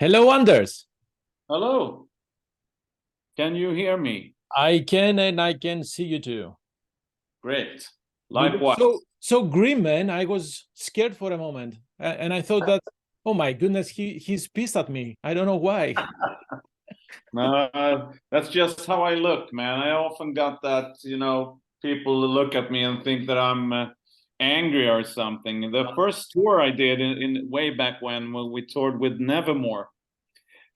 Hello, Anders. Hello, can you hear me? I can and I can see you too. Great. You look Likewise. so grim, man. I was scared for a moment, and I thought that, oh my goodness, he's pissed at me. I don't know why. That's just how I look, man. I often got that, people look at me and think that I'm angry or something. The first tour I did in way back when we toured with Nevermore,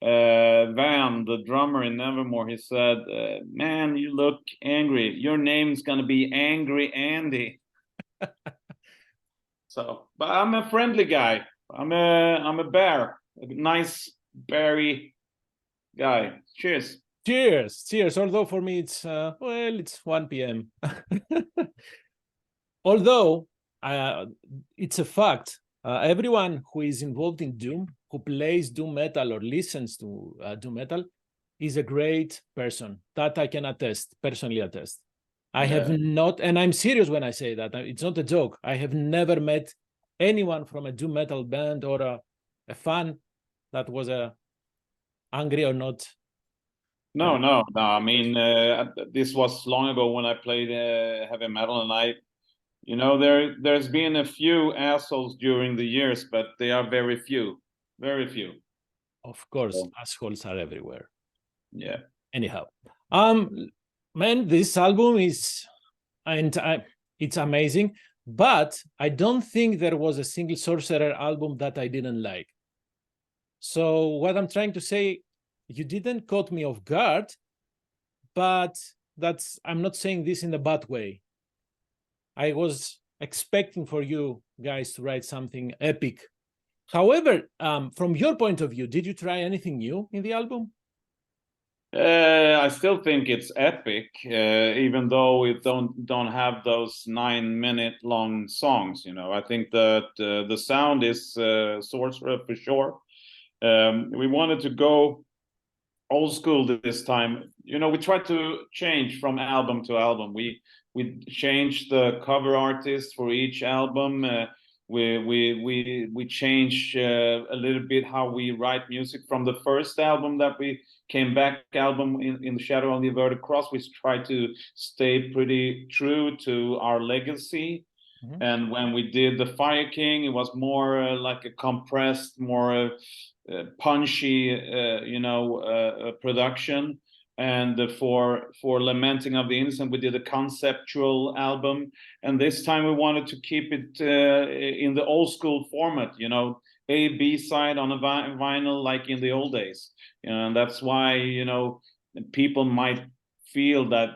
Van, the drummer in Nevermore, he said, "Man, you look angry. Your name's gonna be Angry Andy." So, but I'm a friendly guy. I'm a bear, a nice berry guy. Cheers. Cheers, cheers. Although for me it's it's 1 p.m. Although it's a fact, everyone who is involved in Doom, who plays Doom metal or listens to Doom metal, is a great person. That I can attest, personally attest. I have Yeah. not, and I'm serious when I say that. It's not a joke. I have never met anyone from a doom metal band or a fan that was angry or not. No, no, no. I mean, this was long ago when I played heavy metal, and there's been a few assholes during the years, but they are very few. Of course, So, assholes are everywhere. yeah. Anyhow, um, man, this album is and it's amazing, but I don't think there was a single Sorcerer album that I didn't like. So what I'm trying to say, you didn't caught me off guard, but that's I'm not saying this in a bad way. I was expecting for you guys to write something epic. However, from your point of view, did you try anything new in the album? I still think it's epic, even though we don't have those 9 minute long songs. I think that the sound is Sorcerer for sure. We wanted to go old school this time. We tried to change from album to album. We changed the cover artist for each album. We change a little bit how we write music from the first album that we came back album in the shadow of the averted cross. We try to stay pretty true to our legacy. Mhm. And when we did the Fire King, it was more like a compressed, more punchy, production. And for Lamenting of the Innocent, we did a conceptual album. And this time we wanted to keep it in the old school format, A B side on a vinyl like in the old days. And that's why people might feel that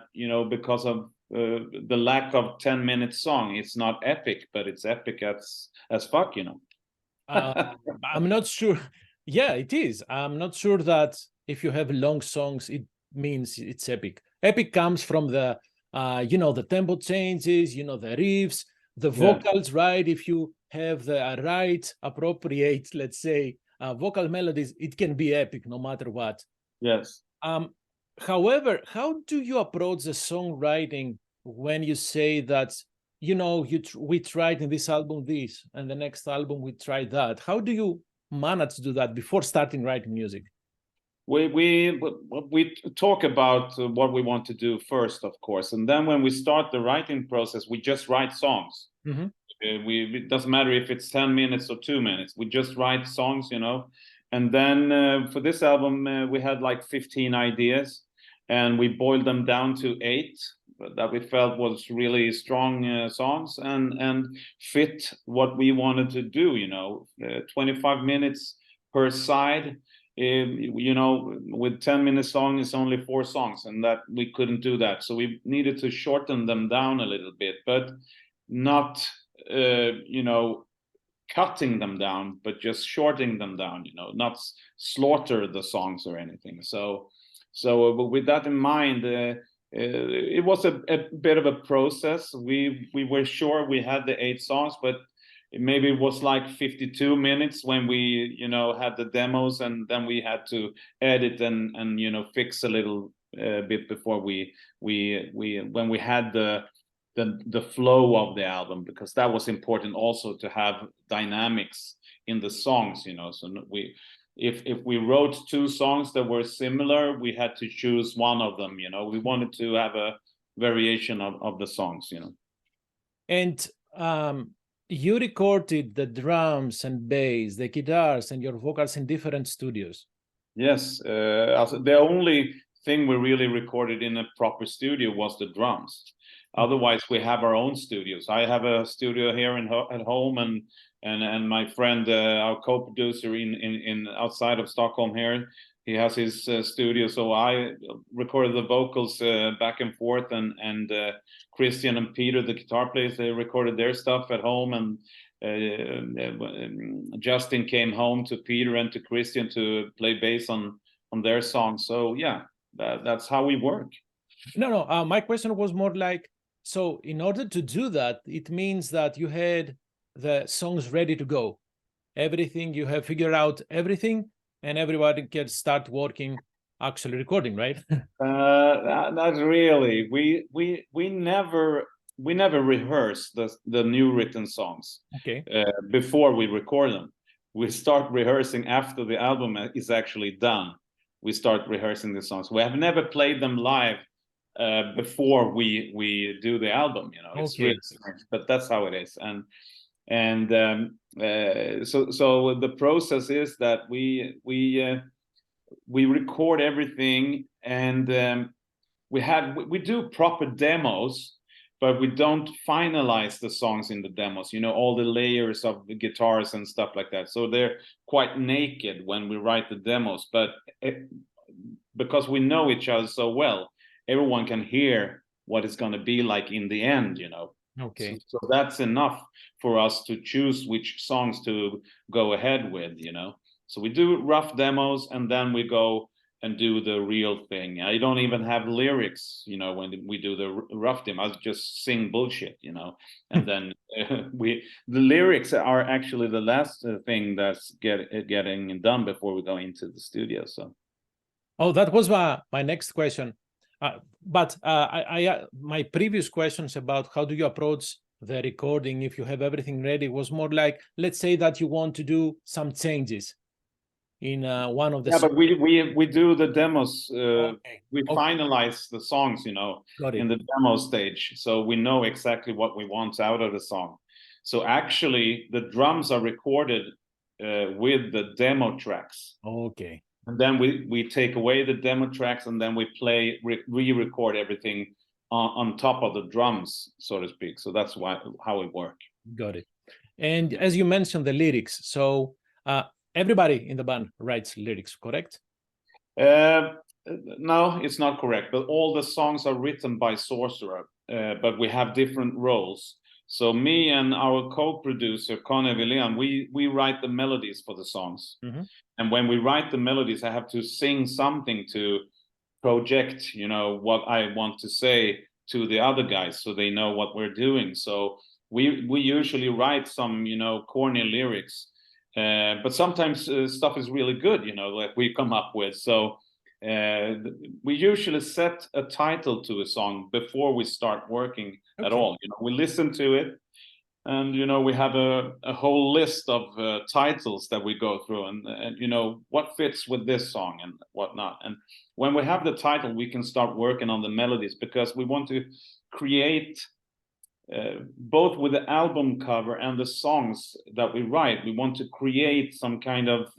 because of the lack of 10-minute song, it's not epic, but it's epic as fuck. Uh, I'm not sure. Yeah, it is. I'm not sure that if you have long songs, it means it's epic. Epic comes from the tempo changes, the riffs, the Yeah. vocals, right? If you have the right, appropriate, let's say, vocal melodies, it can be epic no matter what. Yes. Um, However, how do you approach the songwriting when you say that we tried in this album this, and the next album we tried that? How do you manage to do that before starting writing music? We talk about what we want to do first, of course, and then when we start the writing process, we just write songs. Mm-hmm. It doesn't matter if it's 10 minutes or 2 minutes. We just write songs. And then for this album, we had like 15 ideas, and we boiled them down to 8 that we felt was really strong songs and fit what we wanted to do. 25 minutes per side. With 10-minute song, it's only 4 songs, and that we couldn't do that. So we needed to shorten them down a little bit, but not cutting them down, but just shortening them down, not slaughter the songs or anything. So with that in mind, it was a bit of a process. We were sure we had the 8 songs, but maybe it was like 52 minutes when we had the demos, and then we had to edit and fix a little bit before we when we had the flow of the album, because that was important also to have dynamics in the songs. So if we wrote two songs that were similar, we had to choose one of them. You know, we wanted to have a variation of the songs. You know, And you recorded the drums and bass, the guitars, and your vocals in different studios. yes. The only thing we really recorded in a proper studio was the drums. Otherwise, we have our own studios. I have a studio here at home, and my friend, our co-producer in outside of Stockholm here, he has his studio. So I recorded the vocals back and forth, and Christian and Peter, the guitar players, they recorded their stuff at home, and Justin came home to Peter and to Christian to play bass on their songs. So yeah, that's how we work. No. My question was more like, so in order to do that, it means that you had the songs ready to go. Everything, you have figured out everything, and everybody can start working, actually recording, right? Not really. We never rehearse the new written songs. Okay. Before we record them. We start rehearsing after the album is actually done. We start rehearsing the songs. We have never played them live before we do the album. You know, it's really strange, but that's how it is. So the process is that we record everything, and we do proper demos, but we don't finalize the songs in the demos. You know, all the layers of the guitars and stuff like that. So they're quite naked when we write the demos, but because we know each other so well, everyone can hear what it's going to be like in the end, you know. Okay. So that's enough for us to choose which songs to go ahead with, you know. So we do rough demos, and then we go and do the real thing. I don't even have lyrics, you know, when we do the rough demo. I just sing bullshit, you know. And then the lyrics are actually the last thing that's getting done before we go into the studio. So. Oh, that was my next question. But my previous questions about how do you approach the recording if you have everything ready was more like, let's say that you want to do some changes in one of the but we do the demos. We Okay. finalize the songs, you know, in the demo stage, so we know exactly what we want out of the song. So actually, the drums are recorded with the demo tracks. Okay. And then we take away the demo tracks, and then we re-record everything on top of the drums, so to speak. So that's how it works. Got it. And as you mentioned, the lyrics. So everybody in the band writes lyrics, correct? No, it's not correct. But all the songs are written by Sorcerer, but we have different roles. So me and our co-producer, Conny William, we write the melodies for the songs. Mm-hmm. And when we write the melodies, I have to sing something to project, you know, what I want to say to the other guys, so they know what we're doing. So we usually write some, you know, corny lyrics, but sometimes stuff is really good, you know, that we come up with. So we usually set a title to a song before we start working at all. You know, we listen to it, and you know, we have a whole list of titles that we go through, and you know, what fits with this song and whatnot. And when we have the title, we can start working on the melodies, because we want to create both with the album cover and the songs that we write. We want to create some kind of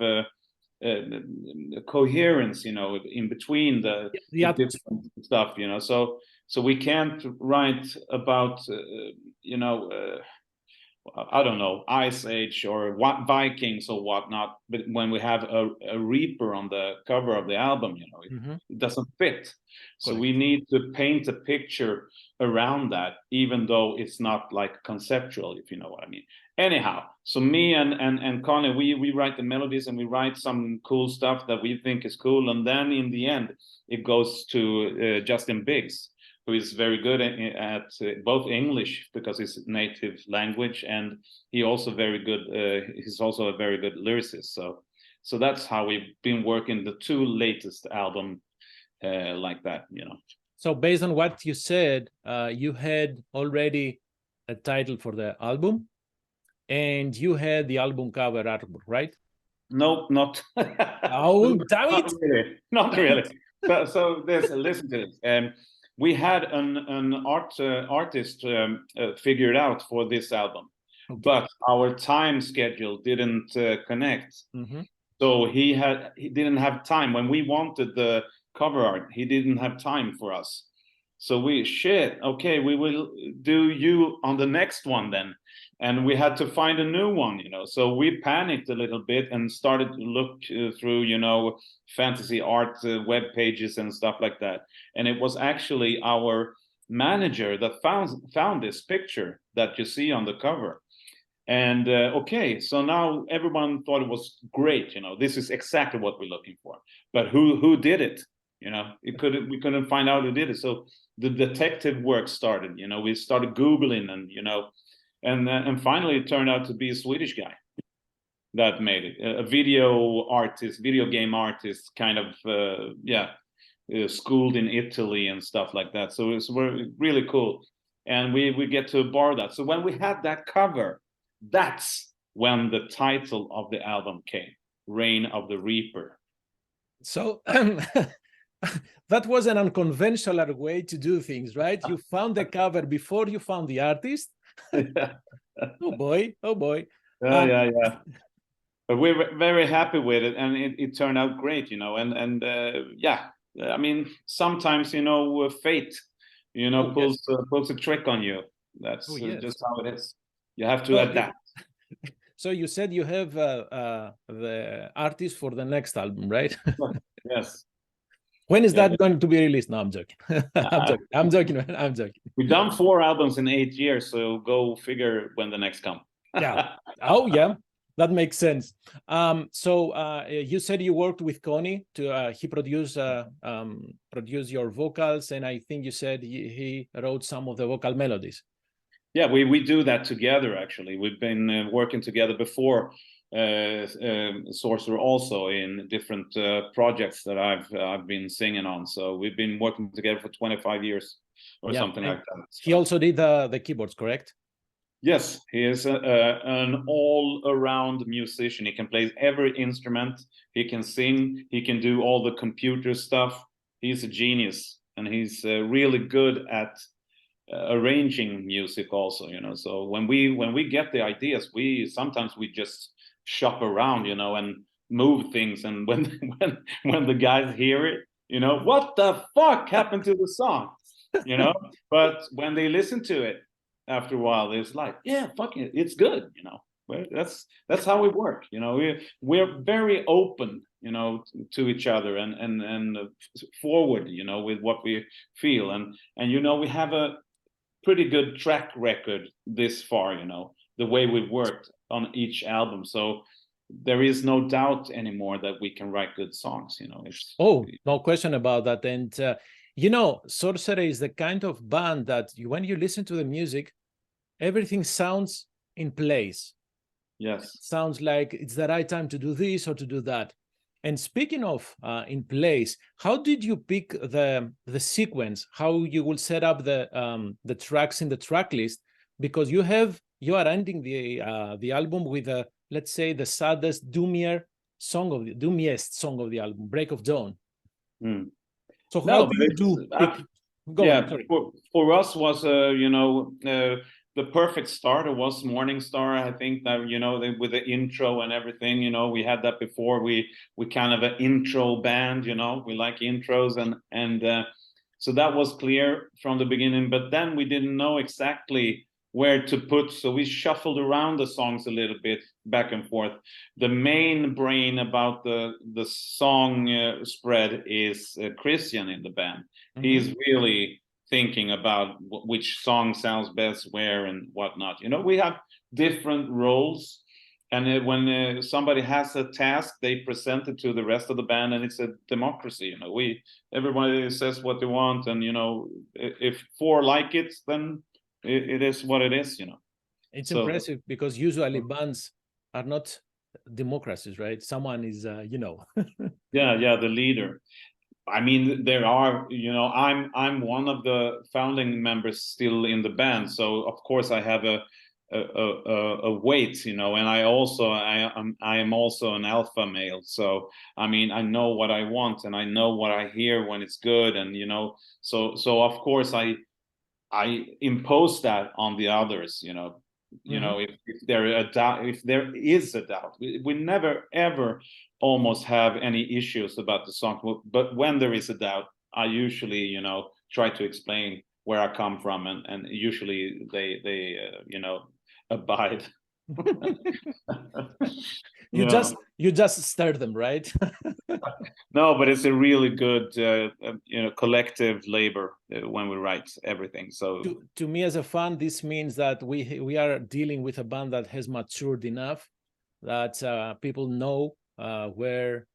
coherence, you know, in between the different stuff, you know. So we can't write about you know, I don't know, Ice Age or Vikings or whatnot, but when we have a Reaper on the cover of the album, you know, it doesn't fit. So we need to paint a picture around that, even though it's not like conceptual, if you know what I mean. Anyhow, so me and Connie, we write the melodies, and we write some cool stuff that we think is cool, and then in the end it goes to Justin Biggs, who is very good at both English, because it's native language, and he's also very good. He's also a very good lyricist. So that's how we've been working the two latest album like that, you know. So based on what you said, you had already a title for the album, and you had the album cover artwork, right? Nope, not. Oh, damn Not it! really. Not really. So there's listen to this. We had an artist figured out for this album, Okay. but our time schedule didn't connect. Mm-hmm. So he didn't have time when we wanted the cover art. He didn't have time for us. So okay, we will do you on the next one then. And we had to find a new one, So we panicked a little bit and started to look through, fantasy art web pages and stuff like that. And it was actually our manager that found this picture that you see on the cover. And okay, so now everyone thought it was great. This is exactly what we're looking for. But who did it? We couldn't find out who did it. So the detective work started. We started Googling, and finally it turned out to be a Swedish guy that made it. A video game artist, kind of schooled in Italy and stuff like that. So it's really cool, and we get to borrow that. So when we had that cover, that's when the title of the album came, Reign of the Reaper. So that was an unconventional way to do things, right? You found the cover before you found the artist. Oh boy. Yeah. But we're very happy with it, and it turned out great, and yeah. I mean, sometimes fate, pulls a trick on you. That's yes. just how it is. You have to adapt. So you said you have the artist for the next album, right? Yes. When is that going to be released? No, I'm joking. I'm joking, man. I'm joking. We've done 4 albums in 8 years, so go figure when the next come. Yeah. Oh, yeah. That makes sense. So you said you worked with Connie to he produced your vocals, and I think you said he wrote some of the vocal melodies. Yeah, we do that together. Actually, we've been working together before Sorcerer, also in different projects that I've been singing on. So we've been working together for 25 years or something like that. He also did the keyboards, correct? Yes, he is an all-around musician. He can play every instrument. He can sing. He can do all the computer stuff. He's a genius, and he's really good at arranging music also. So when we get the ideas, sometimes we just shop around, and move things. And when the guys hear it, what the fuck happened to the song, But when they listen to it, after a while, it's like, yeah, fuck it, it's good, That's how we work, We're very open, to each other and forward, with what we feel, and we have a pretty good track record this far, the way we've worked on each album. So there is no doubt anymore that we can write good songs, No question about that. And Sorcerer is the kind of band that when you listen to the music, everything sounds in place. Yes. It sounds like it's the right time to do this or to do that. And speaking of in place, how did you pick the sequence? How you will set up the tracks in the track list? Because you are ending the album with let's say the saddest, doomiest song of the album, Break of Dawn. Mm. So how do you do? Go on, sorry. For us was the perfect starter was Morning Star. I think that with the intro and everything, we had that before. We kind of an intro band, we like intros, and so that was clear from the beginning. But then we didn't know exactly where to put, so we shuffled around the songs a little bit back and forth. The main brain about the song spread is Christian in the band. Mm-hmm. He's really thinking about which song sounds best where and whatnot. We have different roles, and when somebody has a task, they present it to the rest of the band, and it's a democracy. Everybody says what they want, and if 4 like it, then it is what it is. It's impressive, because usually bands are not democracies, right? Someone is yeah, the leader. I mean, there are, I'm one of the founding members still in the band, so of course I have a a weight, you know, and I am also an alpha male, so I mean I know what I want and I know what I hear when it's good, and you know, so of course I impose that on the others, you know. You know, if there is a doubt, we never ever almost have any issues about the song, but when there is a doubt, I usually, you know, try to explain where I come from, and usually they you know, abide. You just stir them, right? No, but it's a really good you know, collective labor when we write everything. So to me as a fan, this means that we are dealing with a band that has matured enough that people know where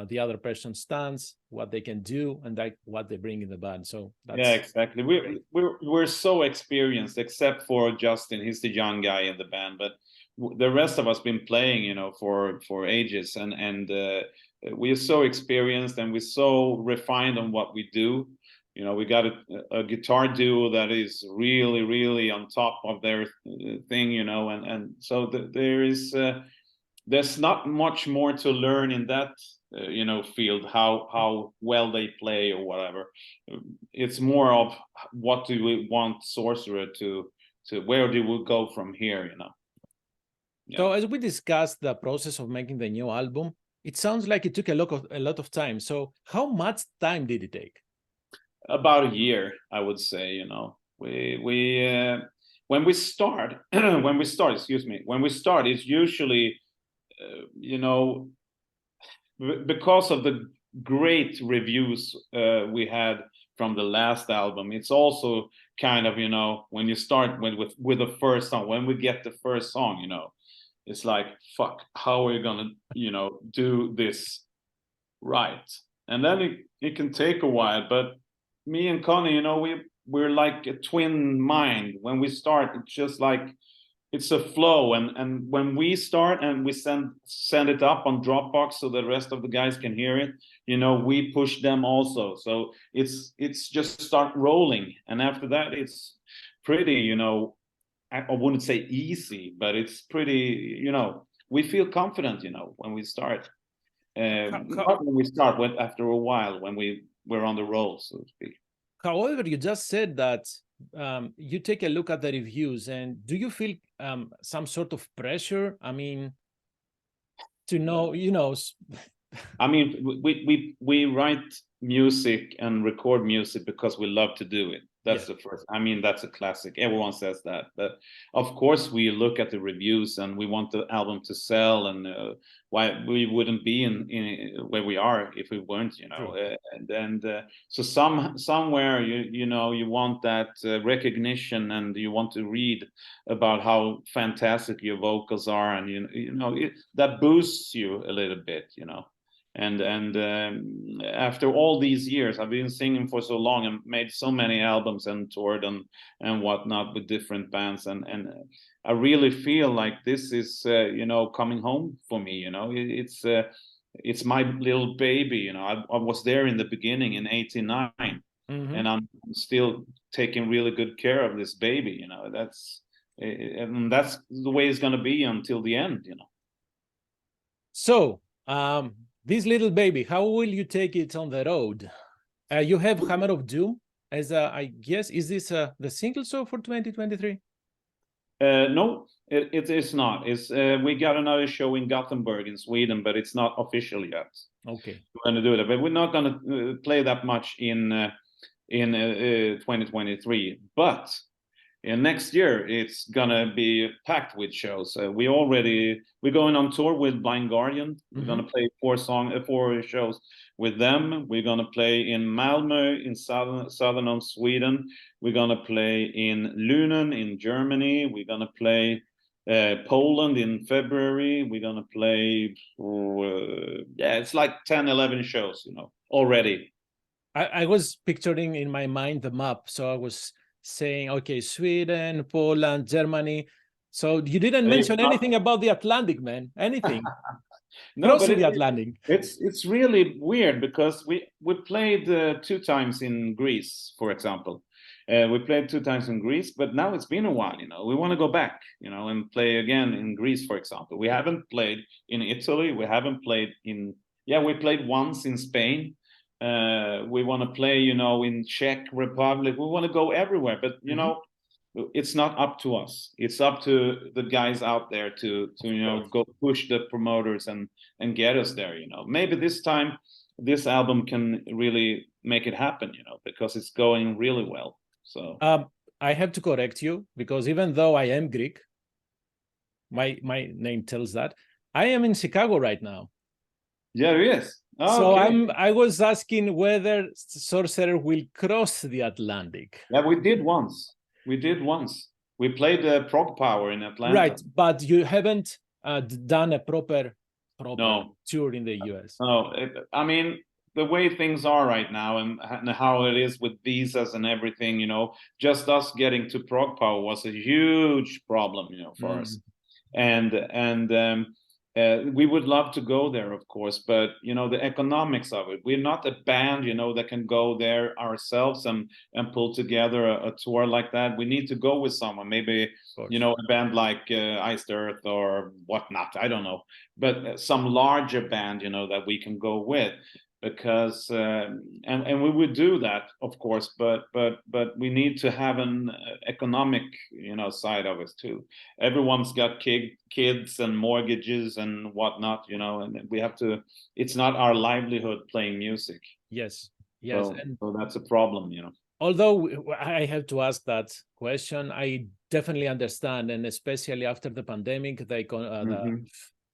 the other person stands, what they can do, and like what they bring in the band. So that's yeah, exactly. We're so experienced, except for Justin. He's the young guy in the band, but the rest of us been playing, you know, for ages, and we are so experienced and we're so refined on what we do. You know, we got a guitar duo that is really, really on top of their thing, you know, and so there's not much more to learn in that you know, field, how well they play or whatever. It's more of what do we want Sorcerer to where do we go from here, you know. Yeah. So as we discussed the process of making the new album, it sounds like it took a lot of time. So how much time did it take? About a year, I would say. You know, we when we start it's usually you know, because of the great reviews we had from the last album. It's also kind of, you know, when you start with the first song, when we get the first song, you know, it's like, fuck, how are you gonna, you know, do this right? And then it can take a while, but me and Connie, you know, we're like a twin mind. When we start, it's just like, it's a flow, and when we start and we send it up on Dropbox so the rest of the guys can hear it, you know, we push them also, so it's just start rolling, and after that it's pretty, you know, I wouldn't say easy, but it's pretty, you know, we feel confident, you know, when we start. Not when we start, when after a while, when we're on the roll, so to speak. However, you just said that you take a look at the reviews, and do you feel some sort of pressure? I mean, to know, you know. I mean, we write music and record music because we love to do it. That's the first. I mean, that's a classic. Everyone says that. But of course, we look at the reviews and we want the album to sell. And why we wouldn't be in where we are if we weren't, you know. So somewhere you know, you want that recognition, and you want to read about how fantastic your vocals are, and you know that boosts you a little bit, you know. And after all these years, I've been singing for so long and made so many albums and toured and whatnot with different bands, and I really feel like this is you know, coming home for me. You know, it's my little baby. You know, I was there in the beginning in '89, and I'm still taking really good care of this baby. You know, that's the way it's going to be until the end. You know. So. This little baby, how will you take it on the road? You have Hammer of Doom as I guess, is this the single show for 2023? No, it is not. It's we got another show in Gothenburg in Sweden, but it's not official yet. Okay, we're going to do that, but we're not going to play that much in 2023. But next year it's gonna be packed with shows. We're going on tour with Blind Guardian. We're gonna play 4 shows with them. We're gonna play in Malmö in southern Sweden. We're gonna play in Lünen in Germany. We're gonna play Poland in February. We're gonna play it's like 10-11 shows, you know, already. I was picturing in my mind the map, so I was saying, okay, Sweden, Poland, Germany. So you didn't mention anything about the Atlantic, man. Anything? No, but the Atlantic. It's really weird because we played 2 times in Greece, for example, We played 2 times in Greece, but now it's been a while, you know. We want to go back, you know, and play again in Greece, for example. We haven't played in Italy. We haven't played in, yeah, we played once in Spain. We want to play, you know, in Czech Republic. We want to go everywhere, but, you know, it's not up to us. It's up to the guys out there to you know, go push the promoters and get us there, you know. Maybe this time this album can really make it happen, you know, because it's going really well. So I have to correct you, because even though I am Greek, my name tells that, I am in Chicago right now. Yeah, it is. Oh, so okay. I was asking whether Sorcerer will cross the Atlantic. Yeah, we did once. We did once. We played the Prog Power in Atlanta. Right, but you haven't done a proper No. tour in the US. No, I mean, the way things are right now and how it is with visas and everything, you know, just us getting to Prog Power was a huge problem, you know, for us. And we would love to go there, of course, but you know, the economics of it. We're not a band, you know, that can go there ourselves and pull together a tour like that. We need to go with someone, maybe, you know, a band like Iced Earth or whatnot. I don't know, but some larger band, you know, that we can go with. Because and we would do that, of course, but we need to have an economic, you know, side of it too. Everyone's got kids and mortgages and whatnot, you know, and we have to. It's not our livelihood playing music. Yes. So that's a problem, you know. Although I have to ask that question, I definitely understand, and especially after the pandemic,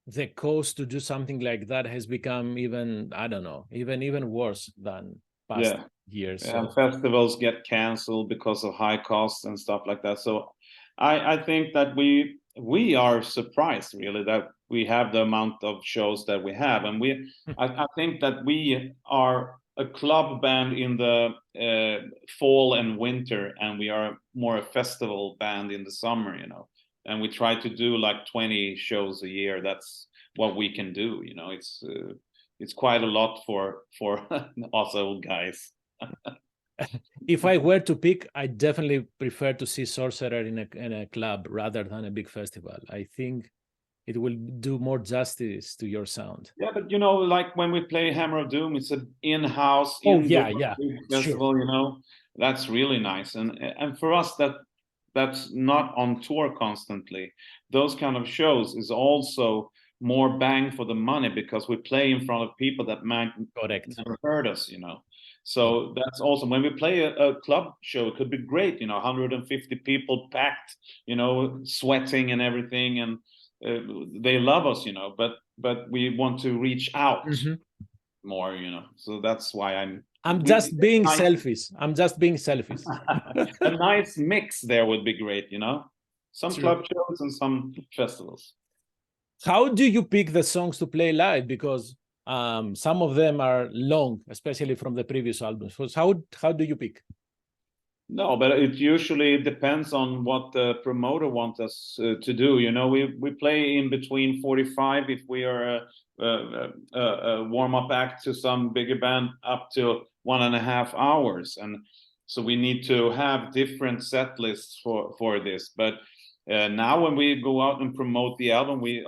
the cost to do something like that has become even, I don't know, even worse than past years. Yeah, festivals get canceled because of high costs and stuff like that. So I think that we are surprised really that we have the amount of shows that we have. And I think that we are a club band in the fall and winter, and we are more a festival band in the summer, you know. And we try to do like 20 shows a year. That's what we can do, you know. It's quite a lot for us old guys. If I were to pick, I definitely prefer to see Sorcerer in a club rather than a big festival. I think it will do more justice to your sound. Yeah, but you know, like when we play Hammer of Doom, it's an in-house festival, you know. That's really nice. And for us, that's not on tour constantly. Those kind of shows is also more bang for the money because we play in front of people that might never heard us, you know. So that's awesome. When we play a club show, it could be great, you know, 150 people packed, you know, sweating and everything, and they love us, you know. But we want to reach out more, you know. So that's why I'm just being selfish. I'm just being selfish. A nice mix there would be great, you know. Some club shows and some festivals. How do you pick the songs to play live? Because some of them are long, especially from the previous albums. So how do you pick? No, but it usually depends on what the promoter wants us to do. You know, we play in between 45 if we are a warm-up act to some bigger band up to 1.5 hours, and so we need to have different set lists for this. But now when we go out and promote the album, we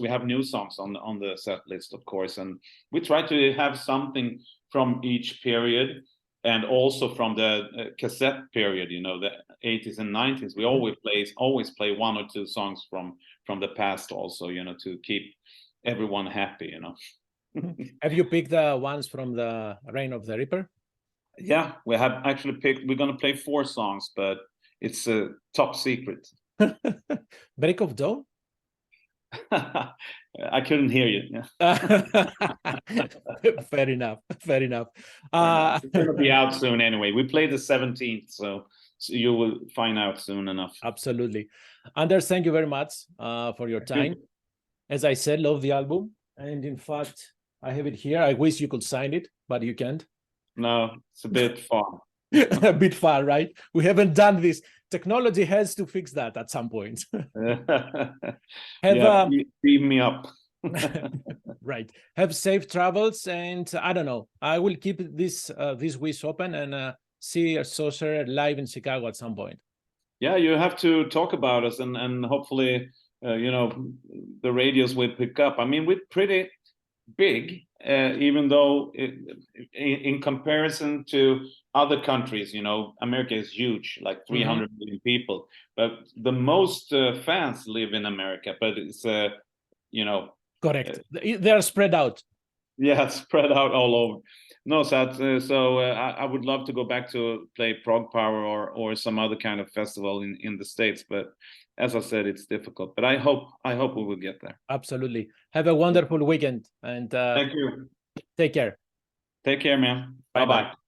have new songs on the set list, of course, and we try to have something from each period. And also from the cassette period, you know, the 80s and 90s, we always play 1 or 2 songs from the past also, you know, to keep everyone happy, you know. Have you picked the ones from the Reign of the Reaper? Yeah, we have actually picked, we're going to play 4 songs, but it's a top secret. Break of Dawn? I couldn't hear you. Fair enough. It's going to be out soon anyway. We play the 17th, so you will find out soon enough. Absolutely. Anders, thank you very much for your time. As I said, love the album. And in fact, I have it here. I wish you could sign it, but you can't. No, it's a bit far. A bit far, right? We haven't done this. Technology has to fix that at some point. Beam me up. Right. Have safe travels, and I don't know. I will keep this wish open and see a Sorcerer live in Chicago at some point. Yeah, you have to talk about us, and hopefully, you know, the radios will pick up. I mean, we're pretty big, even though in comparison to other countries, you know, America is huge, like 300 million people. But the most fans live in America, but it's, you know. Correct. They are spread out. Yeah, spread out all over. No, so I would love to go back to play Prog Power or some other kind of festival in the States, but as I said, it's difficult. But I hope we will get there. Absolutely. Have a wonderful weekend, and Thank you. take care. Take care, man. Bye-bye. Bye-bye.